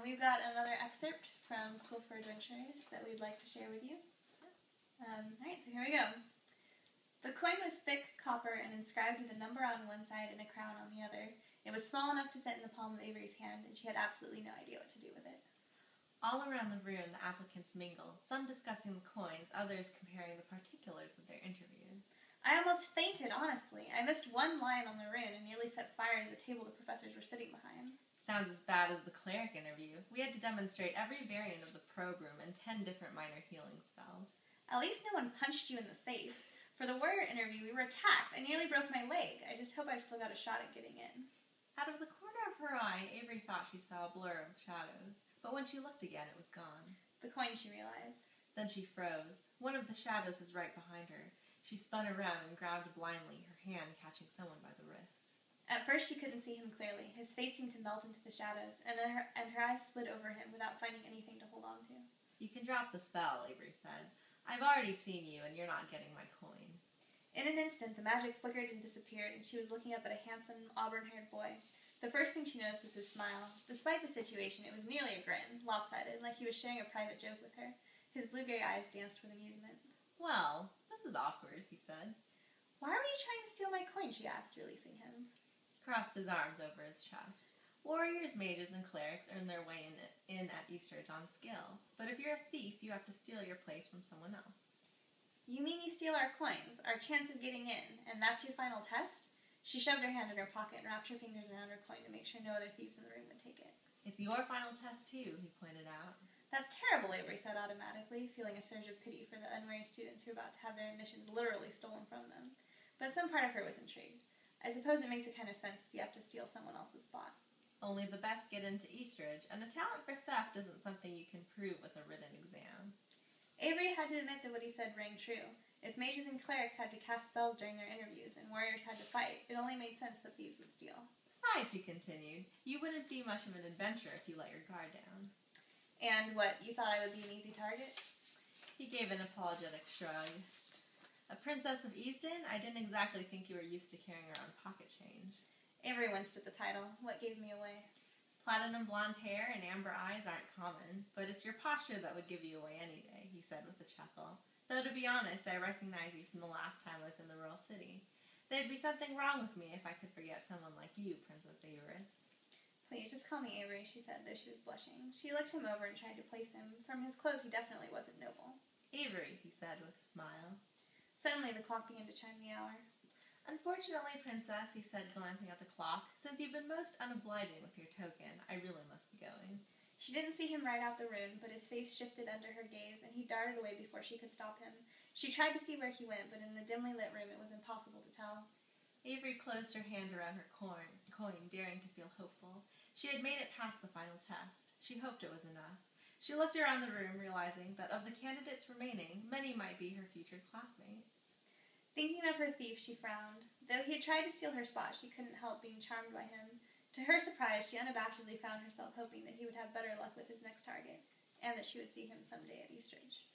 we've got another excerpt from School for Adventurers that we'd like to share with you. Alright, so here we go. The coin was thick copper and inscribed with a number on one side and a crown on the other. It was small enough to fit in the palm of Avery's hand, and she had absolutely no idea what to do with it. All around the room, the applicants mingled, some discussing the coins, others comparing the particulars of their interviews. I almost fainted, honestly. I missed one line on the rune and nearly set fire to the table the professors were sitting behind. Sounds as bad as the cleric interview. We had to demonstrate every variant of the probe room and 10 different minor healing spells. At least no one punched you in the face. For the warrior interview, we were attacked. I nearly broke my leg. I just hope I've still got a shot at getting in. Out of the corner of her eye, Avery thought she saw a blur of shadows, but when she looked again, it was gone. The coin, she realized. Then she froze. One of the shadows was right behind her. She spun around and grabbed blindly, her hand catching someone by the wrist. At first, she couldn't see him clearly. His face seemed to melt into the shadows, and her eyes slid over him without finding anything to hold on to. You can drop the spell, Avery said. I've already seen you, and you're not getting my coin. In an instant, the magic flickered and disappeared, and she was looking up at a handsome, auburn-haired boy. The first thing she noticed was his smile. Despite the situation, it was nearly a grin, lopsided, like he was sharing a private joke with her. His blue-gray eyes danced with amusement. Well, this is awkward, he said. Why were you trying to steal my coin, she asked, releasing him. He crossed his arms over his chest. Warriors, mages, and clerics earn their way in at Eastridge on skill, but if you're a thief, you have to steal your place from someone else. You mean you steal our coins, our chance of getting in, and that's your final test? She shoved her hand in her pocket and wrapped her fingers around her coin to make sure no other thieves in the room would take it. It's your final test, too, he pointed out. That's terrible, Avery said automatically, feeling a surge of pity for the unwary students who were about to have their admissions literally stolen from them. But some part of her was intrigued. I suppose it makes a kind of sense if you have to steal someone else's spot. Only the best get into Eastridge, and a talent for theft isn't something you can prove with a written exam. Avery had to admit that what he said rang true. If mages and clerics had to cast spells during their interviews and warriors had to fight, it only made sense that thieves would steal. Besides, he continued, you wouldn't be much of an adventurer if you let your guard down. And what, you thought I would be an easy target? He gave an apologetic shrug. A princess of Easton? I didn't exactly think you were used to carrying around pocket change. Avery winced at the title. What gave me away? Platinum blonde hair and amber eyes aren't common, but it's your posture that would give you away any day, he said with a chuckle. Though, to be honest, I recognize you from the last time I was in the royal city. There'd be something wrong with me if I could forget someone like you, Princess Averis. Please, just call me Avery, she said, though she was blushing. She looked him over and tried to place him. From his clothes, he definitely wasn't noble. Avery, he said with a smile. Suddenly, the clock began to chime the hour. Unfortunately, Princess, he said, glancing at the clock, since you've been most unobliging with your token, I really must be going. She didn't see him right out the room, but his face shifted under her gaze, and he darted away before she could stop him. She tried to see where he went, but in the dimly lit room it was impossible to tell. Avery closed her hand around her coin, daring to feel hopeful. She had made it past the final test. She hoped it was enough. She looked around the room, realizing that of the candidates remaining, many might be her future classmates. Thinking of her thief, she frowned. Though he had tried to steal her spot, she couldn't help being charmed by him. To her surprise, she unabashedly found herself hoping that he would have better luck with his next target, and that she would see him someday at Eastridge.